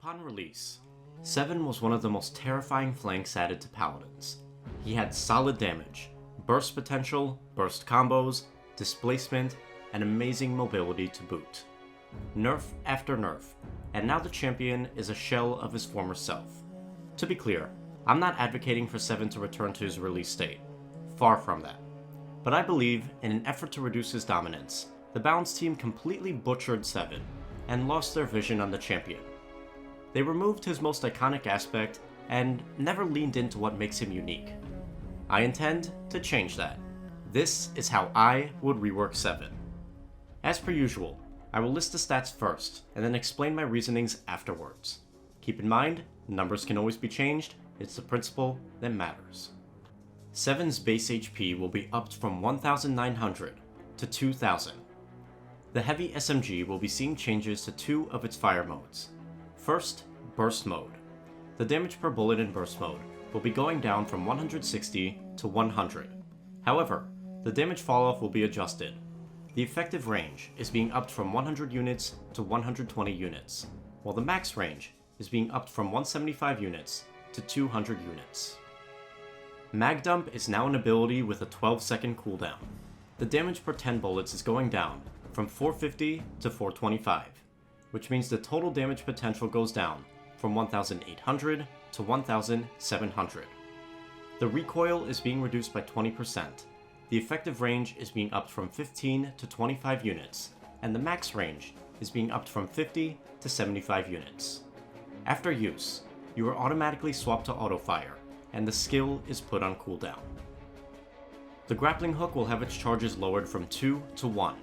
Upon release, 7 was one of the most terrifying flanks added to Paladins. He had solid damage, burst potential, burst combos, displacement, and amazing mobility to boot. Nerf after nerf, and now the champion is a shell of his former self. To be clear, I'm not advocating for 7 to return to his release state. Far from that. But I believe, in an effort to reduce his dominance, the Balance team completely butchered 7 and lost their vision on the champion. They removed his most iconic aspect and never leaned into what makes him unique. I intend to change that. This is how I would rework 7. As per usual, I will list the stats first and then explain my reasonings afterwards. Keep in mind, numbers can always be changed, it's the principle that matters. 7's base HP will be upped from 1,900 to 2,000. The heavy SMG will be seeing changes to 2 of its fire modes. First, Burst Mode. The damage per bullet in Burst Mode will be going down from 160 to 100. However, the damage falloff will be adjusted. The effective range is being upped from 100 units to 120 units, while the max range is being upped from 175 units to 200 units. Mag Dump is now an ability with a 12-second cooldown. The damage per 10 bullets is going down from 450 to 425, which means the total damage potential goes down from 1,800 to 1,700. The recoil is being reduced by 20%, the effective range is being upped from 15 to 25 units, and the max range is being upped from 50 to 75 units. After use, you are automatically swapped to auto-fire, and the skill is put on cooldown. The grappling hook will have its charges lowered from 2 to 1.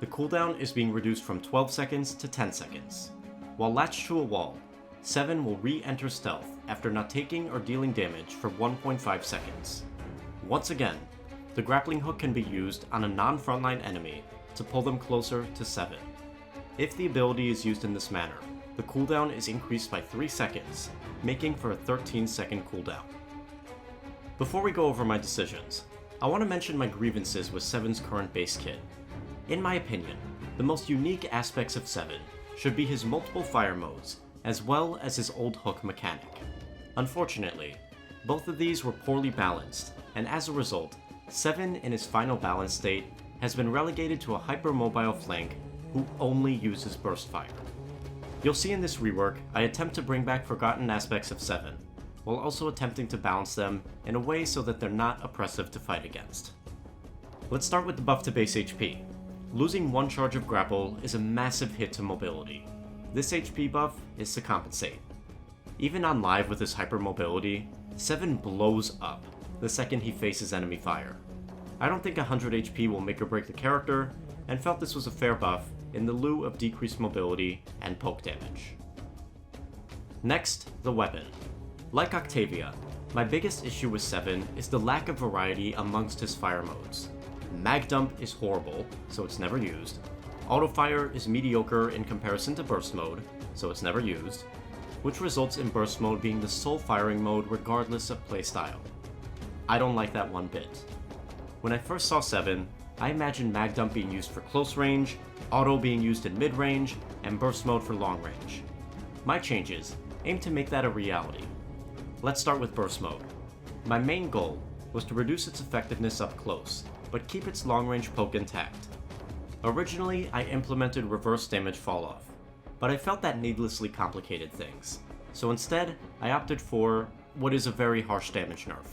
The cooldown is being reduced from 12 seconds to 10 seconds. While latched to a wall, 7 will re-enter stealth after not taking or dealing damage for 1.5 seconds. Once again, the grappling hook can be used on a non-frontline enemy to pull them closer to 7. If the ability is used in this manner, the cooldown is increased by 3 seconds, making for a 13-second cooldown. Before we go over my decisions, I want to mention my grievances with 7's current base kit. In my opinion, the most unique aspects of 7 should be his multiple fire modes, as well as his old hook mechanic. Unfortunately, both of these were poorly balanced, and as a result, 7 in his final balance state has been relegated to a hypermobile flank who only uses burst fire. You'll see in this rework, I attempt to bring back forgotten aspects of 7, while also attempting to balance them in a way so that they're not oppressive to fight against. Let's start with the buff to base HP. Losing 1 charge of grapple is a massive hit to mobility. This HP buff is to compensate. Even on live with his hypermobility, 7 blows up the second he faces enemy fire. I don't think 100 HP will make or break the character, and felt this was a fair buff in the lieu of decreased mobility and poke damage. Next, the weapon. Like Octavia, my biggest issue with 7 is the lack of variety amongst his fire modes. Mag Dump is horrible, so it's never used. Auto-fire is mediocre in comparison to Burst Mode, so it's never used, which results in Burst Mode being the sole firing mode regardless of playstyle. I don't like that one bit. When I first saw 7, I imagined Mag Dump being used for close range, Auto being used in mid-range, and Burst Mode for long range. My changes aim to make that a reality. Let's start with Burst Mode. My main goal was to reduce its effectiveness up close, but keep its long-range poke intact. Originally, I implemented reverse damage falloff, but I felt that needlessly complicated things, so instead, I opted for what is a very harsh damage nerf.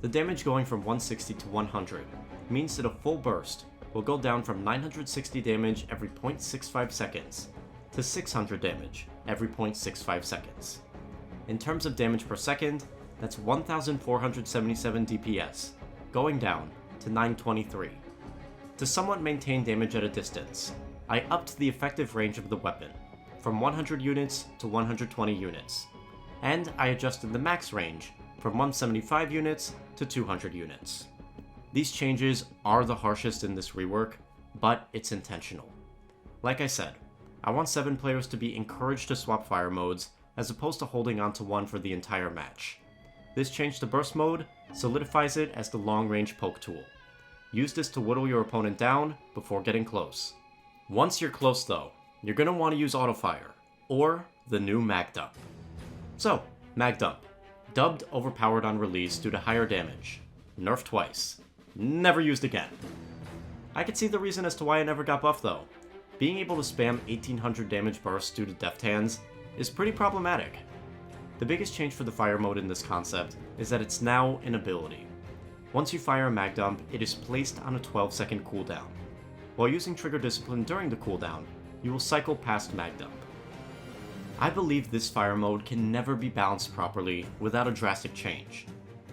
The damage going from 160 to 100 means that a full burst will go down from 960 damage every 0.65 seconds to 600 damage every 0.65 seconds. In terms of damage per second, that's 1,477 DPS, going down to 923. To somewhat maintain damage at a distance, I upped the effective range of the weapon from 100 units to 120 units, and I adjusted the max range from 175 units to 200 units. These changes are the harshest in this rework, but it's intentional. Like I said, I want 7 players to be encouraged to swap fire modes as opposed to holding on to one for the entire match. This change to Burst Mode solidifies it as the long-range poke tool. Use this to whittle your opponent down before getting close. Once you're close though, you're going to want to use auto-fire. or the new Mag Dump. So, Mag Dump, dubbed overpowered on release due to higher damage, nerfed twice, never used again. I could see the reason as to why it never got buffed though. Being able to spam 1800 damage bursts due to deft hands is pretty problematic. The biggest change for the fire mode in this concept is that it's now an ability. Once you fire a Mag Dump, it is placed on a 12-second cooldown. While using Trigger Discipline during the cooldown, you will cycle past Mag Dump. I believe this fire mode can never be balanced properly without a drastic change.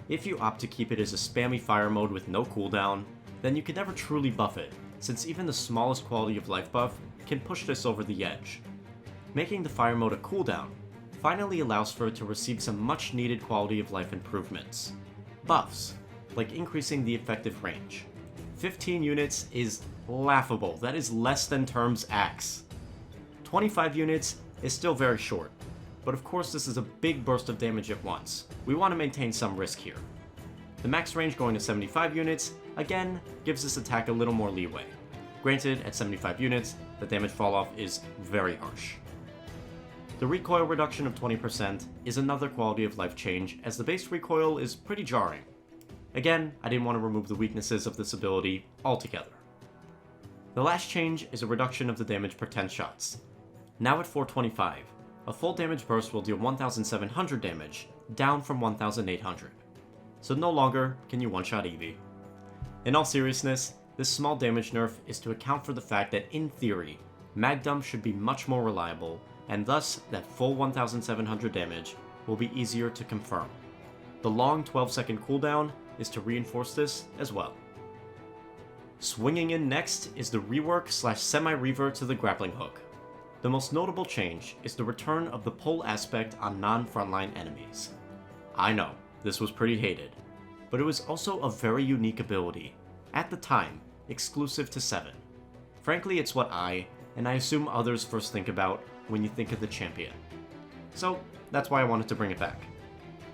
If you opt to keep it as a spammy fire mode with no cooldown, then you can never truly buff it, since even the smallest quality of life buff can push this over the edge. Making the fire mode a cooldown finally allows for it to receive some much needed quality of life improvements. Buffs, like increasing the effective range. 15 units is laughable, that is less than Term's Axe. 25 units is still very short, but of course this is a big burst of damage at once. We want to maintain some risk here. The max range going to 75 units, again, gives this attack a little more leeway. Granted, at 75 units, the damage falloff is very harsh. The recoil reduction of 20% is another quality of life change, as the base recoil is pretty jarring. Again, I didn't want to remove the weaknesses of this ability altogether. The last change is a reduction of the damage per 10 shots. Now at 425, a full damage burst will deal 1700 damage, down from 1800. So no longer can you one-shot Eevee. In all seriousness, this small damage nerf is to account for the fact that in theory, Mag Dump should be much more reliable, and thus that full 1700 damage will be easier to confirm. The long 12-second cooldown is to reinforce this as well. Swinging in next is the rework / semi-revert to the grappling hook. The most notable change is the return of the pull aspect on non-frontline enemies. I know, this was pretty hated, but it was also a very unique ability, at the time, exclusive to 7. Frankly, it's what I, and I assume others first think about when you think of the champion. So, that's why I wanted to bring it back.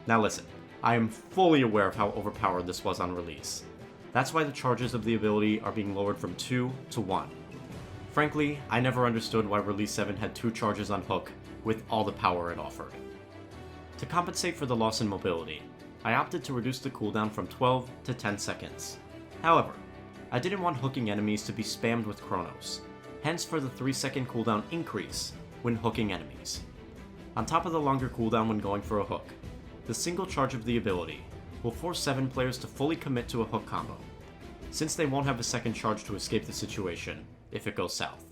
Now listen, I am fully aware of how overpowered this was on release. That's why the charges of the ability are being lowered from 2 to 1. Frankly, I never understood why Release 7 had 2 charges on hook, with all the power it offered. To compensate for the loss in mobility, I opted to reduce the cooldown from 12 to 10 seconds. However, I didn't want hooking enemies to be spammed with Chronos, hence for the 3-second cooldown increase when hooking enemies. On top of the longer cooldown when going for a hook, the single charge of the ability will force 7 players to fully commit to a hook combo, since they won't have a second charge to escape the situation if it goes south.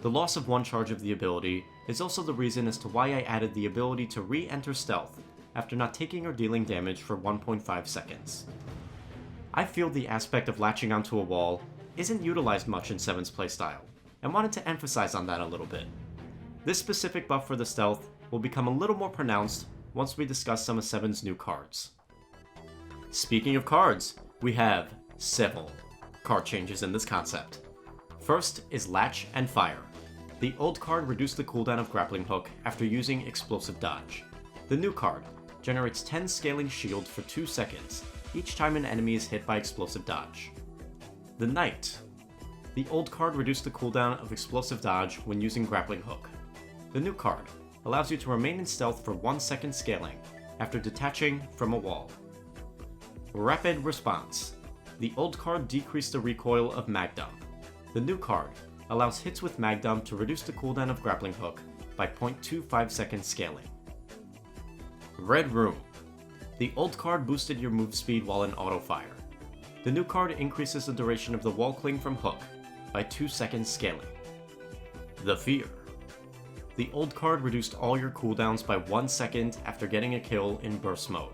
The loss of 1 charge of the ability is also the reason as to why I added the ability to re-enter stealth after not taking or dealing damage for 1.5 seconds. I feel the aspect of latching onto a wall isn't utilized much in 7's playstyle, and wanted to emphasize on that a little bit. This specific buff for the stealth will become a little more pronounced once we discuss some of 7's new cards. Speaking of cards, we have several card changes in this concept. First is Latch and Fire. The old card reduced the cooldown of Grappling Hook after using Explosive Dodge. The new card generates 10 scaling shield for 2 seconds, each time an enemy is hit by Explosive Dodge. The Knight. The old card reduced the cooldown of Explosive Dodge when using Grappling Hook. The new card allows you to remain in stealth for 1 second scaling after detaching from a wall. Rapid Response. The old card decreased the recoil of Mag Dump. The new card allows hits with Mag Dump to reduce the cooldown of Grappling Hook by 0.25 seconds scaling. Red Room. The old card boosted your move speed while in auto fire. The new card increases the duration of the wall cling from hook by 2 seconds scaling. The Fear. The old card reduced all your cooldowns by 1 second after getting a kill in burst mode.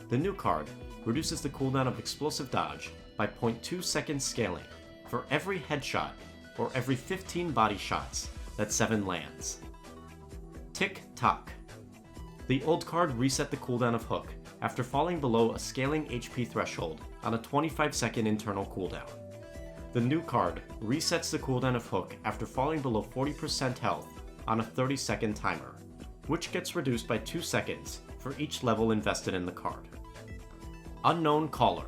The new card reduces the cooldown of Explosive Dodge by 0.2 seconds scaling for every headshot or every 15 body shots that 7 lands. Tick Tock. The old card reset the cooldown of Hook after falling below a scaling HP threshold on a 25-second internal cooldown. The new card resets the cooldown of Hook after falling below 40% health on a 30-second timer, which gets reduced by 2 seconds for each level invested in the card. Unknown Caller.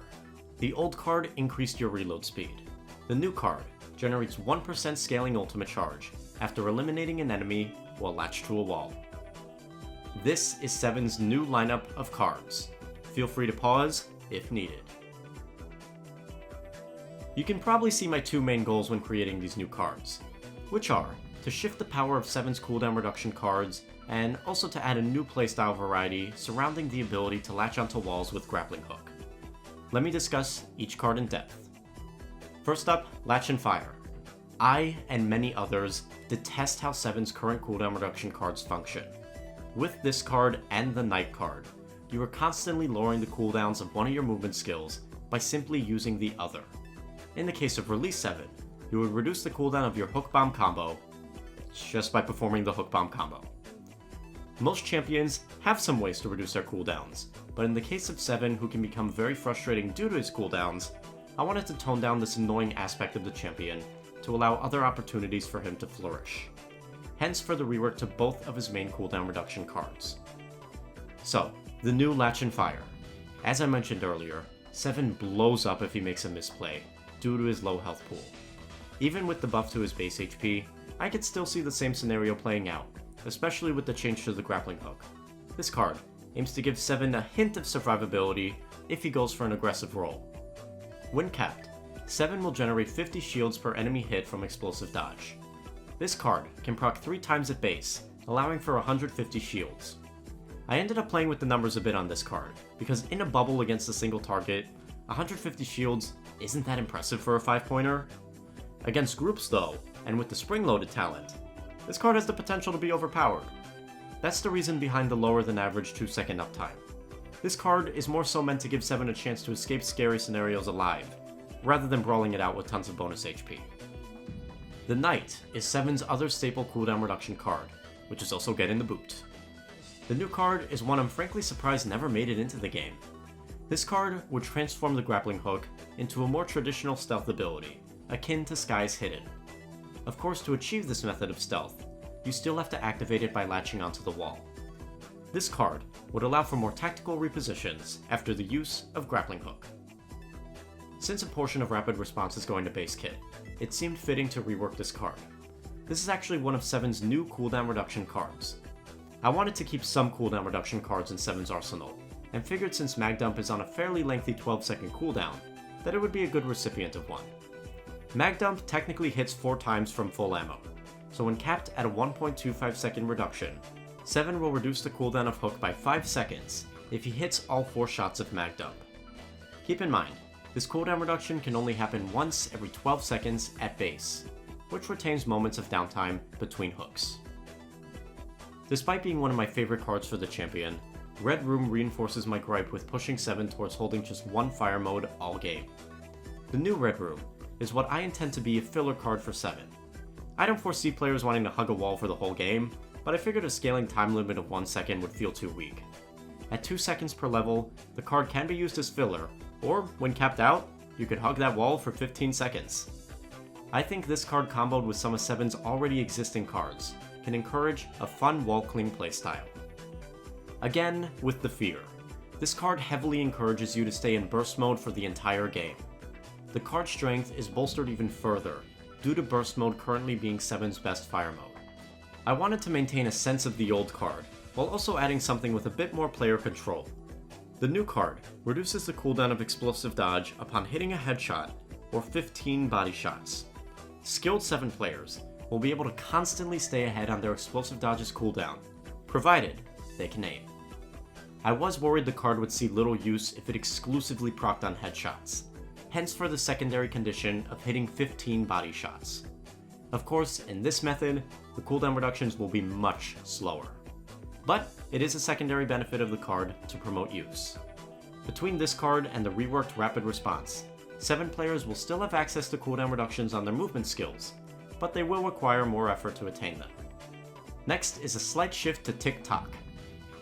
The old card increased your reload speed. The new card generates 1% scaling ultimate charge after eliminating an enemy while latched to a wall. This is 7's new lineup of cards. Feel free to pause if needed. You can probably see my two main goals when creating these new cards, which are to shift the power of 7's cooldown reduction cards, and also to add a new playstyle variety surrounding the ability to latch onto walls with Grappling Hook. Let me discuss each card in depth. First up, Latch and Fire. I, and many others, detest how 7's current cooldown reduction cards function. With this card and the Knight card, you are constantly lowering the cooldowns of one of your movement skills by simply using the other. In the case of Release 7, you would reduce the cooldown of your Hook Bomb combo just by performing the Hook Bomb combo. Most champions have some ways to reduce their cooldowns, but in the case of 7, who can become very frustrating due to his cooldowns, I wanted to tone down this annoying aspect of the champion to allow other opportunities for him to flourish. Hence for the rework to both of his main cooldown reduction cards. So, the new Latch and Fire. As I mentioned earlier, 7 blows up if he makes a misplay, due to his low health pool. Even with the buff to his base HP, I could still see the same scenario playing out, especially with the change to the Grappling Hook. This card aims to give 7 a hint of survivability if he goes for an aggressive role. When capped, 7 will generate 50 shields per enemy hit from explosive dodge. This card can proc 3 times at base, allowing for 150 shields. I ended up playing with the numbers a bit on this card, because in a bubble against a single target, 150 shields isn't that impressive for a 5-pointer. Against groups though, and with the spring-loaded talent, this card has the potential to be overpowered. That's the reason behind the lower than average 2-second uptime. This card is more so meant to give 7 a chance to escape scary scenarios alive, rather than brawling it out with tons of bonus HP. The Knight is 7's other staple cooldown reduction card, which is also getting the boot. The new card is one I'm frankly surprised never made it into the game. This card would transform the Grappling Hook into a more traditional stealth ability, akin to Sky's Hidden. Of course, to achieve this method of stealth, you still have to activate it by latching onto the wall. This card would allow for more tactical repositions after the use of Grappling Hook. Since a portion of Rapid Response is going to base kit, it seemed fitting to rework this card. This is actually one of 7's new cooldown reduction cards. I wanted to keep some cooldown reduction cards in 7's arsenal, and figured since Mag Dump is on a fairly lengthy 12-second cooldown, that it would be a good recipient of one. Mag Dump technically hits 4 times from full ammo, so when capped at a 1.25 second reduction, 7 will reduce the cooldown of Hook by 5 seconds if he hits all 4 shots of Mag Dump. Keep in mind, this cooldown reduction can only happen once every 12 seconds at base, which retains moments of downtime between hooks. Despite being one of my favorite cards for the champion, Red Room reinforces my gripe with pushing 7 towards holding just one fire mode all game. The new Red Room is what I intend to be a filler card for 7. I don't foresee players wanting to hug a wall for the whole game, but I figured a scaling time limit of 1 second would feel too weak. At 2 seconds per level, the card can be used as filler, or when capped out, you could hug that wall for 15 seconds. I think this card comboed with some of 7's already existing cards can encourage a fun wall cling playstyle. Again, with the Fear. This card heavily encourages you to stay in burst mode for the entire game. The card's strength is bolstered even further, due to burst mode currently being 7's best fire mode. I wanted to maintain a sense of the old card, while also adding something with a bit more player control. The new card reduces the cooldown of explosive dodge upon hitting a headshot, or 15 body shots. Skilled 7 players will be able to constantly stay ahead on their explosive dodge's cooldown, provided they can aim. I was worried the card would see little use if it exclusively procced on headshots, hence for the secondary condition of hitting 15 body shots. Of course, in this method, the cooldown reductions will be much slower. But it is a secondary benefit of the card to promote use. Between this card and the reworked Rapid Response, 7 players will still have access to cooldown reductions on their movement skills, but they will require more effort to attain them. Next is a slight shift to Tick-Tock.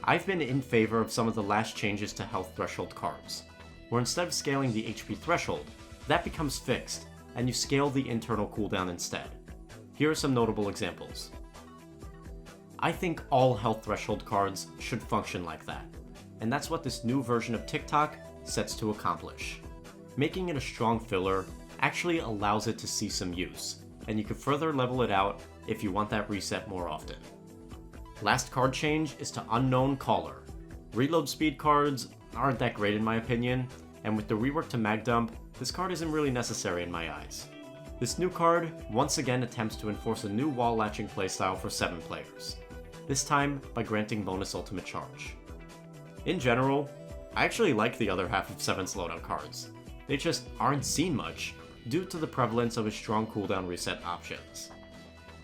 I've been in favor of some of the last changes to health threshold cards, where instead of scaling the HP threshold, that becomes fixed, and you scale the internal cooldown instead. Here are some notable examples. I think all health threshold cards should function like that, and that's what this new version of Tick-Tock sets to accomplish. Making it a strong filler actually allows it to see some use, and you can further level it out if you want that reset more often. Last card change is to Unknown Caller. Reload speed cards aren't that great in my opinion, and with the rework to Mag Dump, this card isn't really necessary in my eyes. This new card once again attempts to enforce a new wall latching playstyle for 7 players, this time by granting bonus ultimate charge. In general, I actually like the other half of 7's loadout cards. They just aren't seen much, due to the prevalence of his strong cooldown reset options.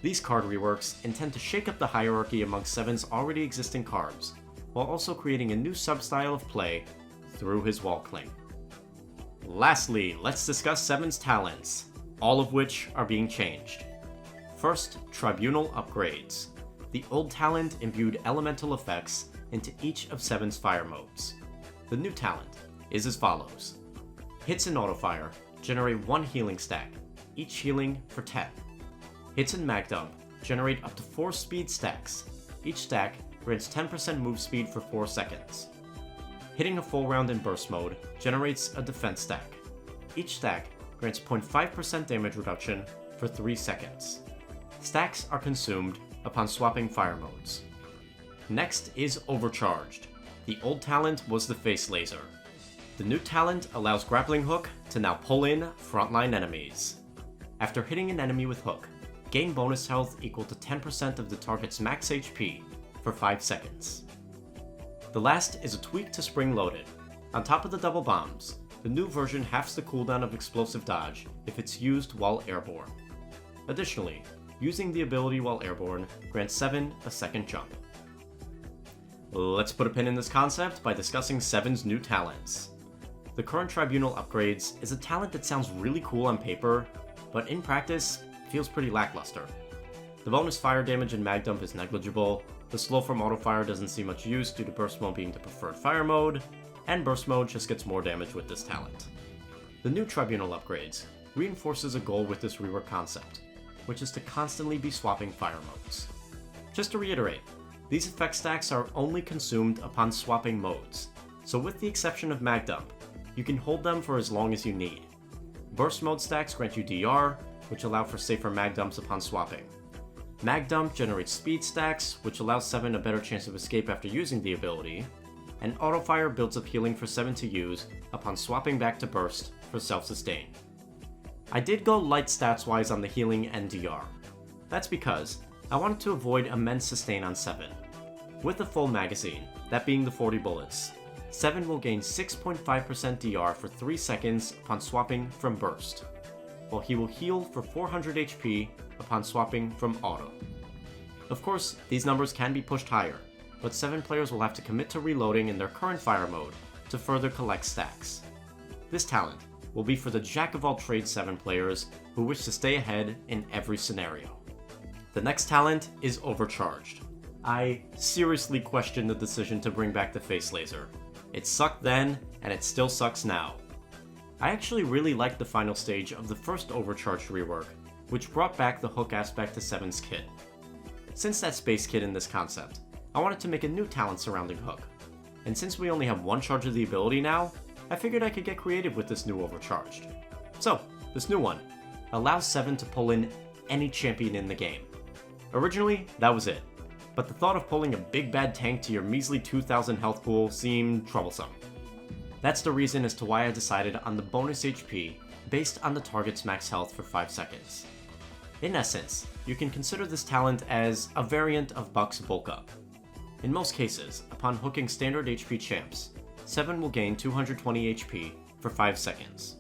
These card reworks intend to shake up the hierarchy amongst 7's already existing cards, while also creating a new substyle of play through his wall cling. Lastly, let's discuss 7's talents, all of which are being changed. First, Tribunal upgrades. The old talent imbued elemental effects into each of 7's fire modes. The new talent is as follows. Hits in Autofire generate 1 healing stack, each healing for 10. Hits in Mag Dump generate up to 4 speed stacks. Each stack grants 10% move speed for 4 seconds. Hitting a full round in Burst mode generates a defense stack. Each stack grants 0.5% damage reduction for 3 seconds. Stacks are consumed upon swapping fire modes. Next is Overcharged. The old talent was the Face Laser. The new talent allows Grappling Hook to now pull in frontline enemies. After hitting an enemy with Hook, gain bonus health equal to 10% of the target's max HP for 5 seconds. The last is a tweak to Spring Loaded. On top of the double bombs, the new version halves the cooldown of explosive dodge if it's used while airborne. Additionally, using the ability while airborne grants 7 a second jump. Let's put a pin in this concept by discussing 7's new talents. The current Tribunal upgrades is a talent that sounds really cool on paper, but in practice, feels pretty lackluster. The bonus fire damage in Mag Dump is negligible, the slow from Autofire doesn't see much use due to Burst mode being the preferred fire mode, and Burst mode just gets more damage with this talent. The new Tribunal upgrades reinforces a goal with this rework concept, which is to constantly be swapping fire modes. Just to reiterate, these effect stacks are only consumed upon swapping modes, so with the exception of Mag Dump, you can hold them for as long as you need. Burst mode stacks grant you DR, which allow for safer Mag Dumps upon swapping. Mag Dump generates speed stacks, which allows 7 a better chance of escape after using the ability, and Autofire builds up healing for 7 to use upon swapping back to Burst for self-sustain. I did go light stats-wise on the healing and DR. That's because I wanted to avoid immense sustain on 7. With a full magazine, that being the 40 bullets, 7 will gain 6.5% DR for 3 seconds upon swapping from Burst, while he will heal for 400 HP upon swapping from Auto. Of course, these numbers can be pushed higher, but 7 players will have to commit to reloading in their current fire mode to further collect stacks. This talent will be for the jack-of-all-trades 7 players who wish to stay ahead in every scenario. The next talent is Overcharged. I seriously question the decision to bring back the Face Laser. It sucked then, and it still sucks now. I actually really liked the final stage of the first Overcharged rework, which brought back the Hook aspect to 7's kit. Since that's base kit in this concept, I wanted to make a new talent surrounding Hook. And since we only have 1 charge of the ability now, I figured I could get creative with this new Overcharged. So, this new one allows 7 to pull in any champion in the game. Originally, that was it, but the thought of pulling a big bad tank to your measly 2000 health pool seemed troublesome. That's the reason as to why I decided on the bonus HP based on the target's max health for 5 seconds. In essence, you can consider this talent as a variant of Buck's Bulk Up. In most cases, upon hooking standard HP champs, 7 will gain 220 HP for 5 seconds.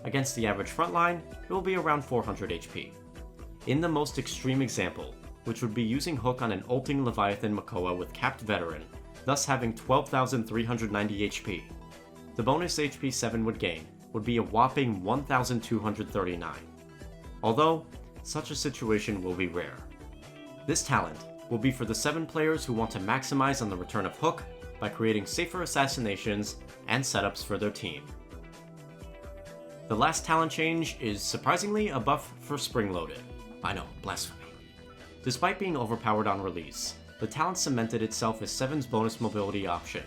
Against the average frontline, it will be around 400 HP. In the most extreme example, which would be using Hook on an ulting Leviathan Makoa with capped veteran, thus having 12,390 HP, the bonus HP 7 would gain would be a whopping 1,239. Although, such a situation will be rare. This talent will be for the 7 players who want to maximize on the return of Hook by creating safer assassinations and setups for their team. The last talent change is surprisingly a buff for Spring Loaded. I know, blasphemy. Despite being overpowered on release, the talent cemented itself as 7's bonus mobility option,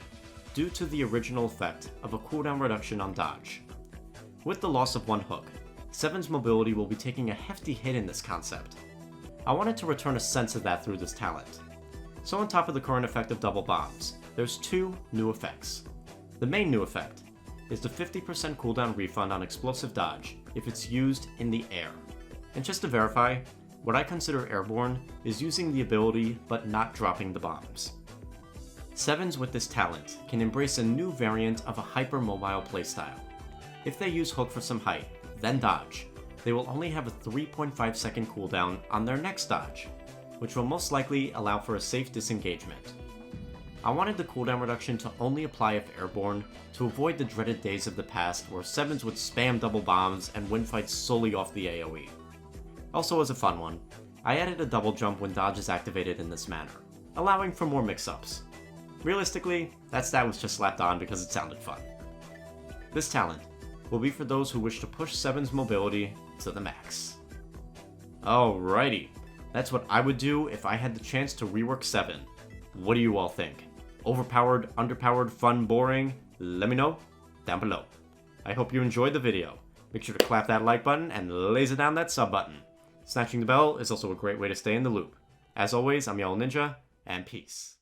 due to the original effect of a cooldown reduction on dodge. With the loss of 1 Hook, 7's mobility will be taking a hefty hit in this concept. I wanted to return a sense of that through this talent. So on top of the current effect of double bombs, there's two new effects. The main new effect is the 50% cooldown refund on explosive dodge if it's used in the air. And just to verify, what I consider airborne is using the ability but not dropping the bombs. 7s with this talent can embrace a new variant of a hyper-mobile playstyle. If they use hook for some height, then dodge, they will only have a 3.5 second cooldown on their next dodge, which will most likely allow for a safe disengagement. I wanted the cooldown reduction to only apply if airborne to avoid the dreaded days of the past where 7s would spam double bombs and win fights solely off the AoE. Also as a fun one, I added a double jump when dodge is activated in this manner, allowing for more mix-ups. Realistically, that stat was just slapped on because it sounded fun. This talent will be for those who wish to push 7's mobility to the max. Alrighty, that's what I would do if I had the chance to rework 7. What do you all think? Overpowered, underpowered, fun, boring? Let me know down below. I hope you enjoyed the video. Make sure to clap that like button and laser down that sub button. Snatching the bell is also a great way to stay in the loop. As always, I'm YellowNinja, and peace.